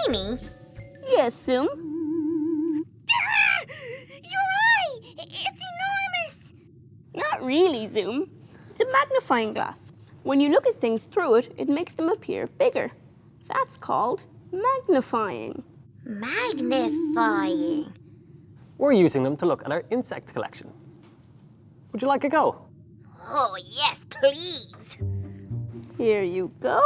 Amy? Yes, Zoom? Your eye! It's enormous! Not really, Zoom. It's a magnifying glass. When you look at things through it, it makes them appear bigger. That's called magnifying. Magnifying. We're using them to look at our insect collection. Would you like a go? Oh, yes, please. Here you go.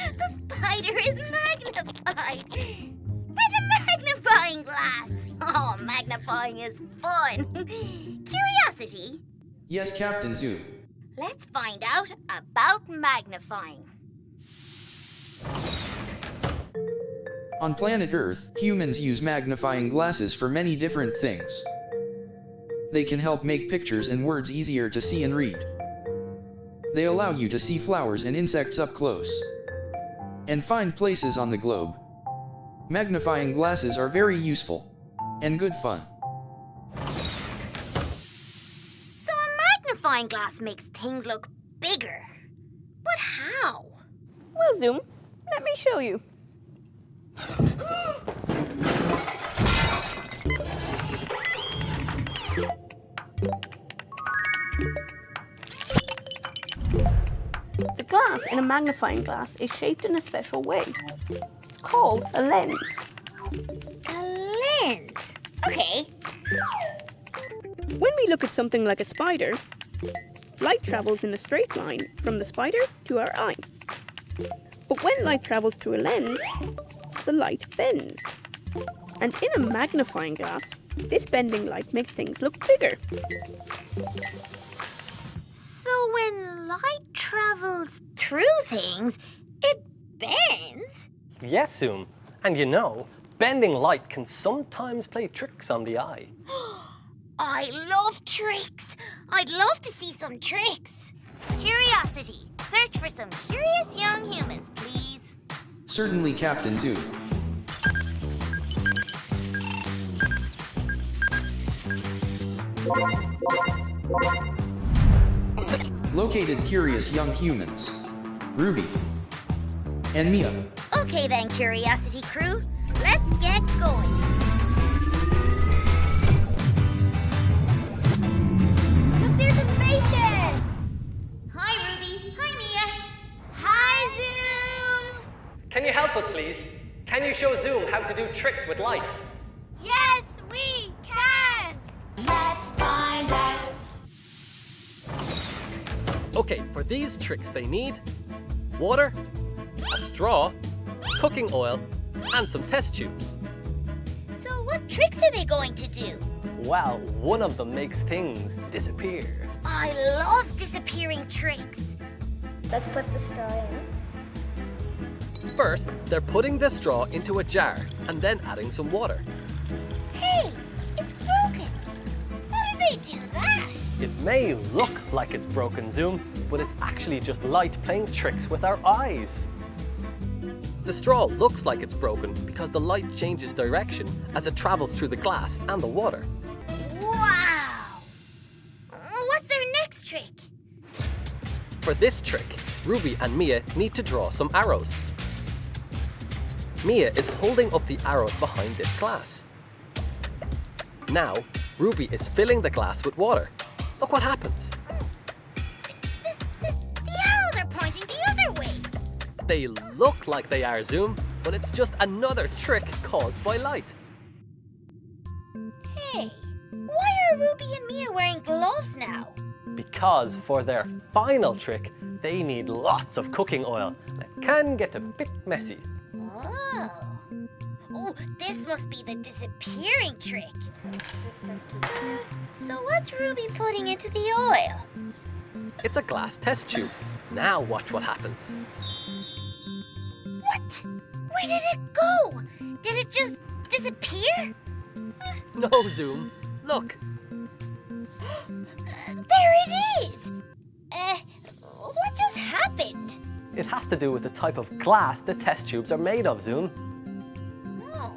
The spider is magnified with a magnifying glass. Oh, magnifying is fun. Curiosity? Yes, Captain Zoo. Let's find out about magnifying. On planet Earth, humans use magnifying glasses for many different things. They can help make pictures and words easier to see and read. They allow you to see flowers and insects up close and find places on the globe. Magnifying glasses are very useful and good fun. So a magnifying glass makes things look bigger. But how? Well, Zoom, let me show you. The glass in a magnifying glass is shaped in a special way. It's called a lens. A lens. Okay. When we look at something like a spider, light travels in a straight line from the spider to our eye. But when light travels through a lens, the light bends. And in a magnifying glass, this bending light makes things look bigger. So when light travels through things, it bends? Yes, Zoom. And you know, bending light can sometimes play tricks on the eye. I love tricks. I'd love to see some tricks. Curiosity. Search for some curious young humans, please. Certainly, Captain Zoo. Located curious young humans. Ruby and Mya. Okay then, Curiosity crew. Let's get going. Look, there's a spaceship! Hi, Ruby. Hi, Mya. Hi, Zoom. Can you help us, please? Can you show Zoom how to do tricks with light? Yes, we can. Let's find out. Okay, for these tricks they need water, a straw, cooking oil, and some test tubes. So what tricks are they going to do? Well, one of them makes things disappear. I love disappearing tricks. Let's put the straw in. First, they're putting the straw into a jar and then adding some water. Hey, it's broken. How did they do that? It may look like it's broken, Zoom, but it's actually just light playing tricks with our eyes. The straw looks like it's broken because the light changes direction as it travels through the glass and the water. Wow! What's their next trick? For this trick, Ruby and Mya need to draw some arrows. Mya is holding up the arrows behind this glass. Now, Ruby is filling the glass with water. Look what happens. The arrows are pointing the other way. They look like they are, Zoom, but it's just another trick caused by light. Hey, why are Ruby and Mya wearing gloves now? Because for their final trick, they need lots of cooking oil. That can get a bit messy. Oh. Oh, this must be the disappearing trick. So what's Ruby putting into the oil? It's a glass test tube. Now watch what happens. What? Where did it go? Did it just disappear? No, Zoom. Look. There it is! What just happened? It has to do with the type of glass the test tubes are made of, Zoom. Oh.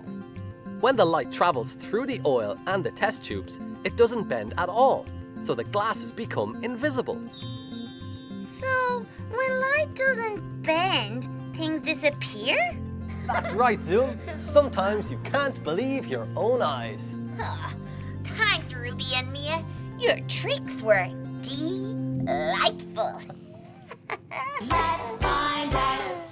When the light travels through the oil and the test tubes, it doesn't bend at all, so the glasses become invisible. So, when light doesn't bend, things disappear? That's right, Zoom. Sometimes you can't believe your own eyes. Thanks, Ruby and Mia. Your tricks were delightful. Let's find out.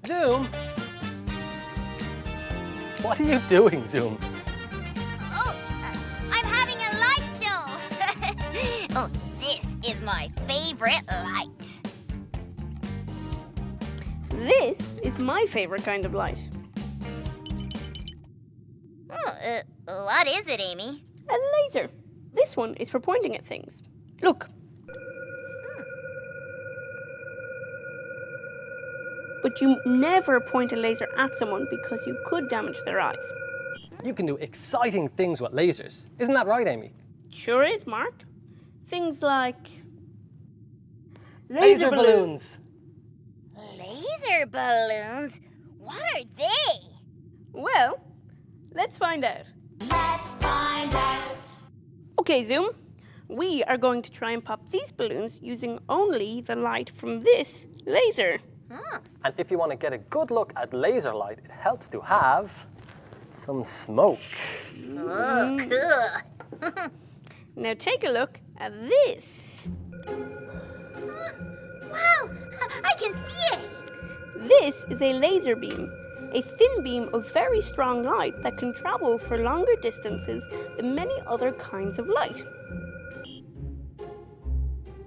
Zoom? What are you doing, Zoom? Oh, I'm having a light show. Oh, this is my favorite light. This is my favorite kind of light. Oh, what is it, Amy? A laser. This one is for pointing at things. Look. But you never point a laser at someone because you could damage their eyes. You can do exciting things with lasers. Isn't that right, Amy? Sure is, Mark. Things like Laser balloons. Laser balloons? What are they? Well, let's find out. Let's find out. Okay, Zoom. We are going to try and pop these balloons using only the light from this laser. And if you want to get a good look at laser light, it helps to have some smoke. Oh, cool. Now take a look at this. Wow, I can see it. This is a laser beam, a thin beam of very strong light that can travel for longer distances than many other kinds of light.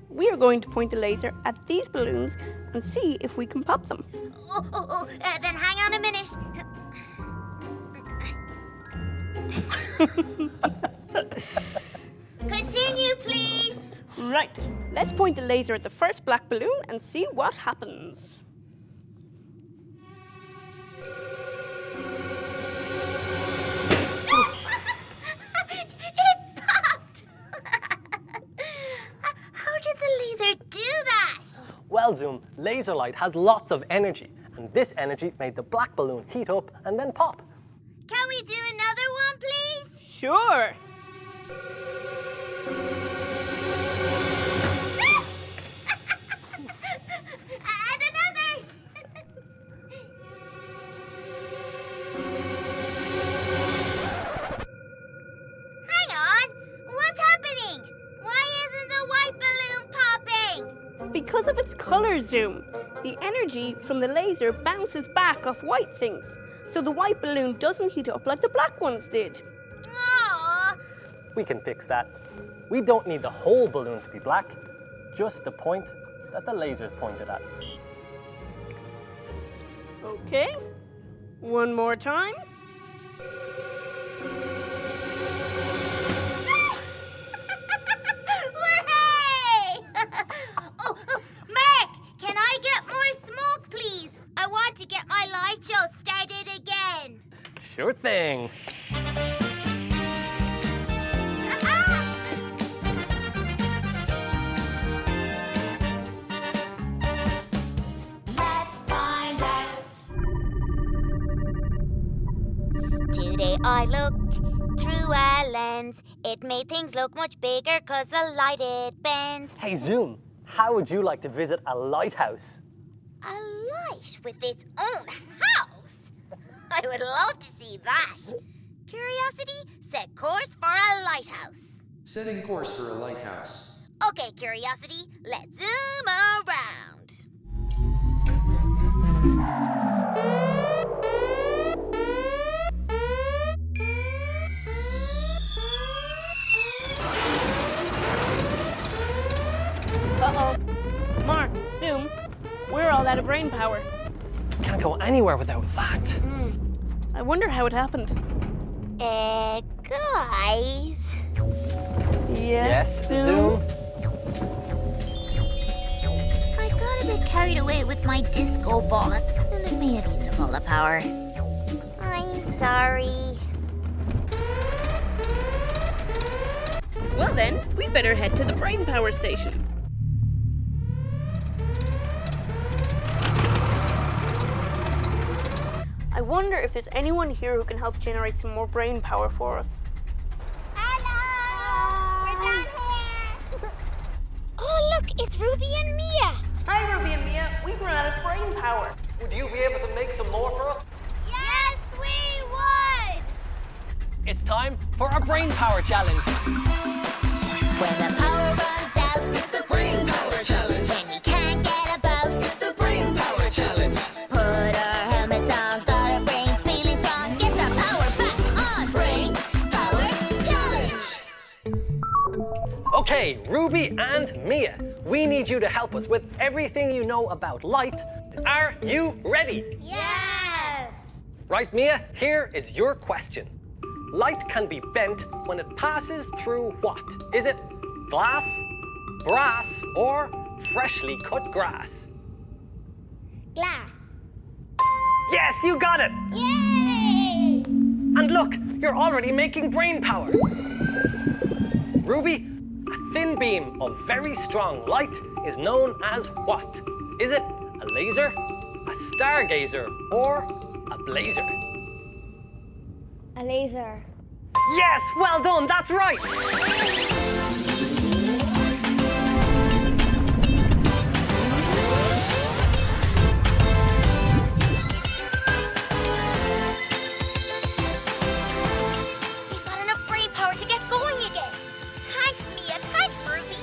We are going to point a laser at these balloons and see if we can pop them. Then hang on a minute. Continue, please. Right, let's point the laser at the first black balloon and see what happens. It popped. How did the laser do that? Well, Zoom, laser light has lots of energy, and this energy made the black balloon heat up and then pop. Can we do another one, please? Sure. And another. Hang on. What's happening? Why isn't the white balloon popping? Because of its color, Zoom, the energy from the laser bounces back off white things, so the white balloon doesn't heat up like the black ones did. Aww. We can fix that. We don't need the whole balloon to be black, just the point that the laser's pointed at. Okay, one more time. Hooray! Oh, Mark, can I get more smoke, please? I want to get my light show started again. Sure thing. Let's find out. Today I looked through a lens. It made things look much bigger 'cause the light it bends. Hey, Zoom, how would you like to visit a lighthouse? A light with its own house? I would love to see that. Curiosity, set course for a lighthouse. Setting course for a lighthouse. Okay, Curiosity, let's zoom around. Uh-oh. Mark, Zoom, we're all out of brain power. Can't go anywhere without that. I wonder how it happened. Guys. Yes, Zoom. I got a bit carried away with my disco ball, and it may have used up all the power. I'm sorry. Well then, we'd better head to the brain power station. I wonder if there's anyone here who can help generate some more brain power for us. Hello! We're down here! Oh, look, it's Ruby and Mya. Hi, Ruby and Mya. We've run out of brain power. Would you be able to make some more for us? Yes, we would! It's time for our brain power challenge. When the power runs out, it's the brain power challenge. When we can't get about, it's the brain power challenge. Put our helmets on, got our brains feeling strong. Get the power back on. Brain power challenge. Okay, Ruby and Mya, we need you to help us with everything you know about light. Are you ready? Yes! Right, Mya, here is your question. Light can be bent when it passes through what? Is it glass, brass, or freshly cut grass? Glass. Yes, you got it! Yay! And look, you're already making brain power. Ruby, a thin beam of very strong light is known as what? Is it a laser, a stargazer, or a blazer? A laser. Yes, well done, that's right! He's got enough brain power to get going again. Thanks, Mya. Thanks, Ruby.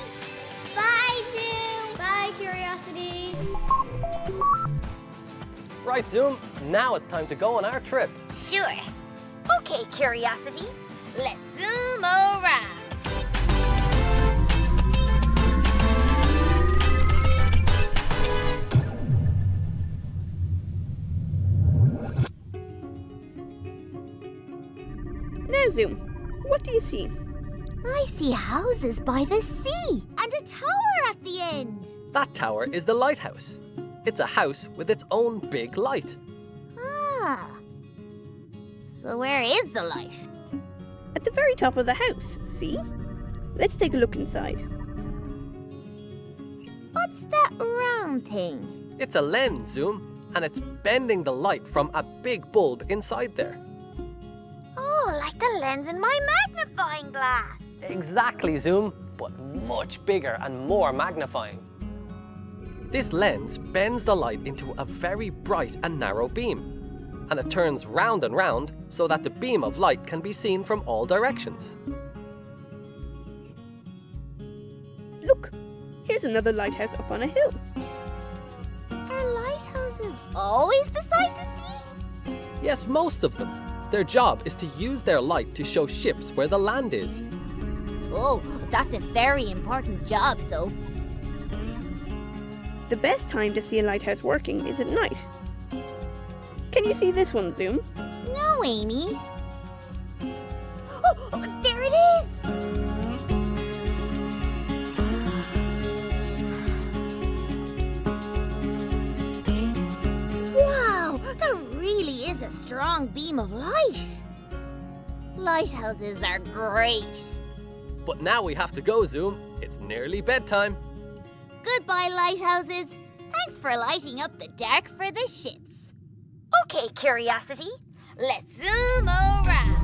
Bye, Zoom. Bye, Curiosity. Right, Zoom, now it's time to go on our trip. Sure. Okay, Curiosity. Let's zoom around. Now, Zoom, what do you see? I see houses by the sea and a tower at the end. That tower is the lighthouse. It's a house with its own big light. Ah. So where is the light? At the very top of the house, see? Let's take a look inside. What's that round thing? It's a lens, Zoom, and it's bending the light from a big bulb inside there. Oh, like the lens in my magnifying glass. Exactly, Zoom, but much bigger and more magnifying. This lens bends the light into a very bright and narrow beam, and it turns round and round so that the beam of light can be seen from all directions. Look, here's another lighthouse up on a hill. Are lighthouses always beside the sea? Yes, most of them. Their job is to use their light to show ships where the land is. Oh, that's a very important job, so. The best time to see a lighthouse working is at night. Can you see this one, Zoom? No, Amy. Oh, there it is! Wow, that really is a strong beam of light. Lighthouses are great. But now we have to go, Zoom. It's nearly bedtime. Goodbye, lighthouses. Thanks for lighting up the dark for the ships. Okay, Curiosity, let's zoom around.